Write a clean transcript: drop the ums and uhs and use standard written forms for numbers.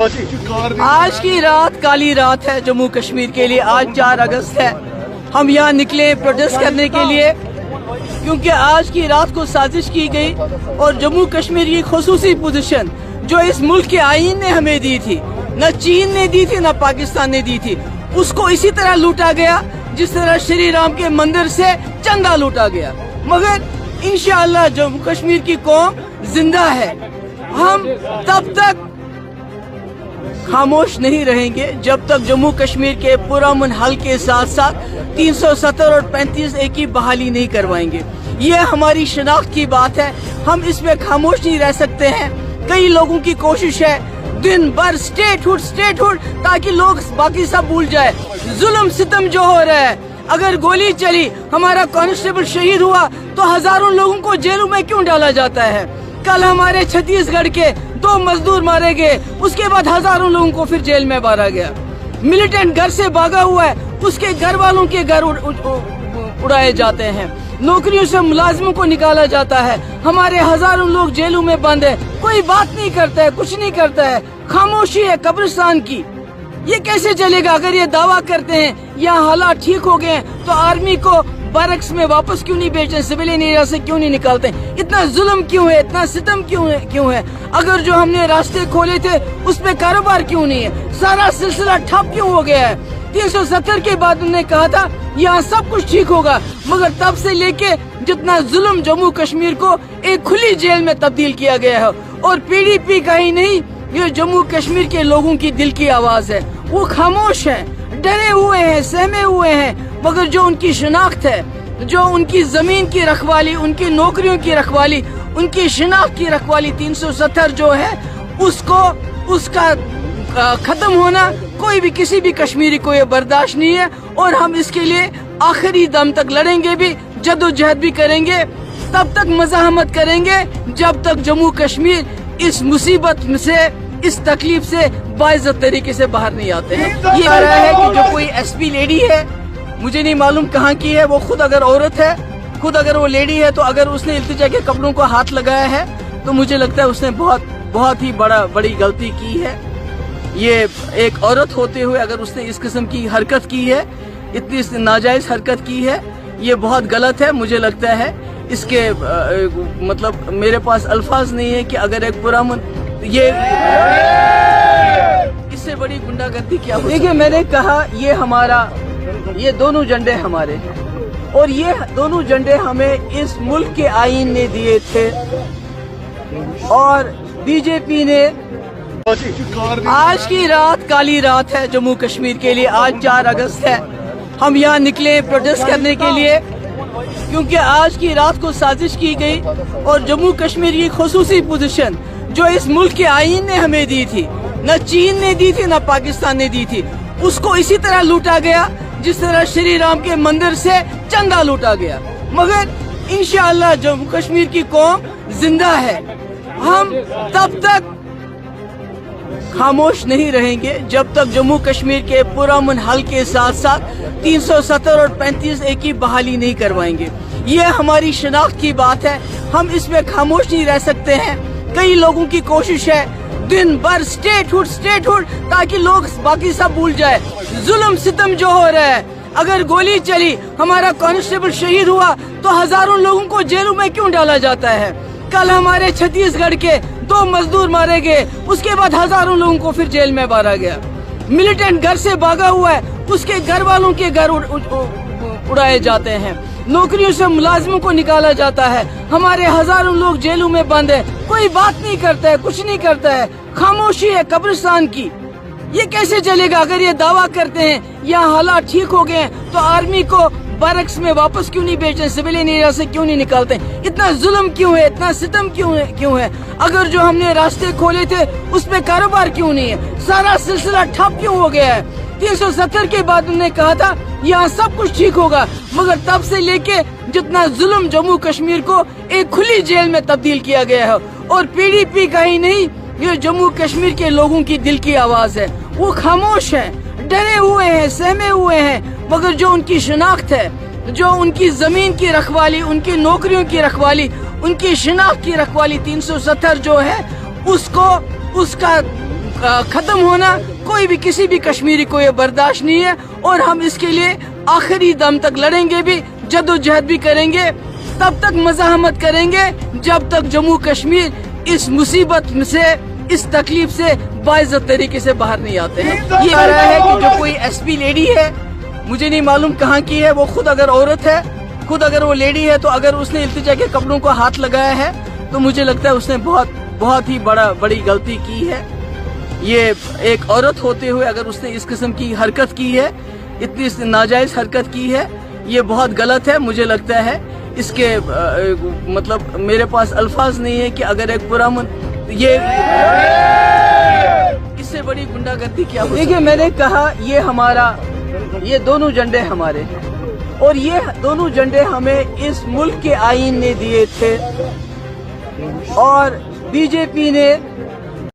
आज की रात काली रात है जम्मू कश्मीर के लिए। आज 4 अगस्त है। हम यहाँ निकले प्रोटेस्ट करने के लिए क्योंकि आज की रात को साजिश की गई और जम्मू कश्मीर की खुसूसी पोजीशन जो इस मुल्क के आईन ने हमें दी थी, न चीन ने दी थी न पाकिस्तान ने दी थी, उसको इसी तरह लूटा गया जिस तरह श्री राम के मंदिर से चंदा लूटा गया। मगर इंशाअल्लाह जम्मू कश्मीर की कौम जिंदा है। हम तब तक खामोश नहीं रहेंगे जब तक जम्मू कश्मीर के पुरअमन हल के साथ साथ 370 और 35A की बहाली नहीं करवाएंगे। ये हमारी शनाख्त की बात है। हम इसमें खामोश नहीं रह सकते हैं। कई लोगों की कोशिश है दिन भर स्टेटहुड ताकि लोग बाकी सब भूल जाए। जुल्म सितम जो हो रहा है, अगर गोली चली, हमारा कांस्टेबल शहीद हुआ तो हजारों लोगों को जेलों में क्यों डाला जाता है? कल हमारे छत्तीसगढ़ के 2 मजदूर मारे गए, उसके बाद हजारों लोगों को फिर जेल में मारा गया। मिलिटेंट घर से भागा हुआ है, उसके घर वालों के घर उड़ाए जाते हैं। नौकरियों से मुलाजिमों को निकाला जाता है। हमारे हजारों लोग जेलों में बंद है। कोई बात नहीं करता है, कुछ नहीं करता है। खामोशी है कब्रिस्तान की। ये कैसे चलेगा? अगर ये दावा करते हैं यहाँ हालात ठीक हो गए हैं तो आर्मी को बैरक्स में वापस क्यों नहीं भेजते? सिविलियन एरिया से क्यों नहीं निकालते? इतना जुल्म क्यों है? इतना सितम क्यों है? अगर जो हमने रास्ते खोले थे उस पे कारोबार क्यों नहीं है? सारा सिलसिला ठप क्यों हो गया है? 370 के बाद उन्होंने कहा था यहाँ सब कुछ ठीक होगा, मगर तब से लेके जितना जुल्म जम्मू कश्मीर को एक खुली जेल में तब्दील किया गया है। और PDP का ही नहीं, ये जम्मू कश्मीर के लोगों की दिल की आवाज है। वो खामोश है, डरे हुए हैं, सहमे हुए हैं, मगर जो उनकी शनाख्त है, जो उनकी जमीन की रखवाली, उनकी नौकरियों की रखवाली, उनकी शनाख्त की रखवाली 370 जो है उसका खत्म होना कोई भी किसी भी कश्मीरी को ये बर्दाश्त नहीं है। और हम इसके लिए आखिरी दम तक लड़ेंगे भी, जद्दोजहद भी करेंगे। तब तक मज़ाहमत करेंगे जब तक जम्मू कश्मीर इस मुसीबत से, इस तकलीफ से बाइज्जत तरीके से बाहर नहीं आते हैं। ये कह रहा है कि जो कोई SP लेडी है, मुझे नहीं मालूम कहाँ की है, वो खुद अगर औरत है, खुद अगर वो लेडी है, तो अगर उसने इल्तिजा के कपड़ों को हाथ लगाया है तो मुझे लगता है उसने बहुत ही बड़ी गलती की है। ये एक औरत होते हुए अगर उसने इस किस्म की हरकत की है, इतनी नाजायज हरकत की है, ये बहुत गलत है। मुझे लगता है इसके मतलब मेरे पास अल्फाज नहीं है कि अगर एक पुरअमन ये इससे बड़ी गुंडागर्दी क्या हो। देखिए, मैंने कहा ये दोनों झंडे हमारे हैं और ये दोनों झंडे हमें इस मुल्क के आईन ने दिए थे और BJP ने। आज की रात काली रात है जम्मू कश्मीर के लिए। आज 4 अगस्त है। हम यहाँ निकले प्रोटेस्ट करने के लिए क्योंकि आज की रात को साजिश की गई और जम्मू कश्मीर की खुसूसी पोजीशन जो इस मुल्क के आईन ने हमें दी थी, न चीन ने दी थी न पाकिस्तान ने दी थी, उसको इसी तरह लूटा गया जिस तरह श्री राम के मंदिर से चंदा लूटा गया। मगर इंशाअल्लाह जम्मू कश्मीर की कौम जिंदा है। हम तब तक खामोश नहीं रहेंगे जब तक जम्मू कश्मीर के पुरअमन हल के साथ साथ 370 और 35A की बहाली नहीं करवाएंगे। ये हमारी शनाख्त की बात है। हम इसमें खामोश नहीं रह सकते हैं। कई लोगों की कोशिश है दिन भर स्टेटहुड ताकि लोग बाकी सब भूल जाए। जुल्म सितम जो हो रहा है, अगर गोली चली, हमारा कांस्टेबल शहीद हुआ तो हजारों लोगों को जेलों में क्यों डाला जाता है? कल हमारे छत्तीसगढ़ के 2 मजदूर मारे गए, उसके बाद हजारों लोगों को फिर जेल में मारा गया। मिलिटेंट घर से भागा हुआ है, उसके घर वालों के घर उड़ाए जाते हैं। नौकरियों से मुलाजिमों को निकाला जाता है। हमारे हजारों लोग जेलों में बंद है। कोई बात नहीं करता है, कुछ नहीं करता है। खामोशी है कब्रिस्तान की। ये कैसे चलेगा? अगर ये दावा करते हैं यहाँ हालात ठीक हो गए हैं तो आर्मी को बैरक्स में वापस क्यों नहीं भेजते? सिविलियन एरिया से क्यों नहीं निकालते? इतना जुल्म क्यों है? इतना सितम क्यों है? अगर जो हमने रास्ते खोले थे उस पे कारोबार क्यों नहीं है? सारा सिलसिला ठप क्यों हो गया है? 370 के बाद उन्होंने कहा था यहाँ सब कुछ ठीक होगा, मगर तब से लेके जितना जुल्म जम्मू कश्मीर को एक खुली जेल में तब्दील किया गया है। और PDP का ही नहीं, ये जम्मू कश्मीर के लोगों की दिल की आवाज है। वो खामोश है, डरे हुए हैं, सहमे हुए हैं, मगर जो उनकी शनाख्त है, जो उनकी जमीन की रखवाली, उनकी नौकरियों की रखवाली, उनकी शनाख्त की रखवाली 370 जो है उसका खत्म होना कोई भी किसी भी कश्मीरी को ये बर्दाश्त नहीं है और हम इसके लिए आखिरी दम तक लड़ेंगे भी, जद्दोजहद भी करेंगे, तब तक मज़ाहमत करेंगे जब तक जम्मू कश्मीर इस मुसीबत से, इस तकलीफ से बाइज्जत तरीके से बाहर नहीं आते हैं। ये आ रहा है कि जो कोई एसपी लेडी है, मुझे नहीं मालूम कहाँ की है, वो खुद अगर औरत है, खुद अगर वो लेडी है, तो अगर उसने इल्तिजा के कपड़ों को हाथ लगाया है तो मुझे लगता है उसने बहुत ही बड़ी गलती की है। ये एक औरत होते हुए अगर उसने इस किस्म की हरकत की है, इतनी नाजायज हरकत की है, ये बहुत गलत है। मुझे लगता है इसके मतलब मेरे पास अल्फाज नहीं है कि अगर एक पुरअमन ये इससे बड़ी गुंडागर्दी क्या हो। देखिए, मैंने कहा ये दोनों झंडे हमारे हैं और ये दोनों झंडे हमें इस मुल्क के आईन ने दिए थे और बीजेपी ने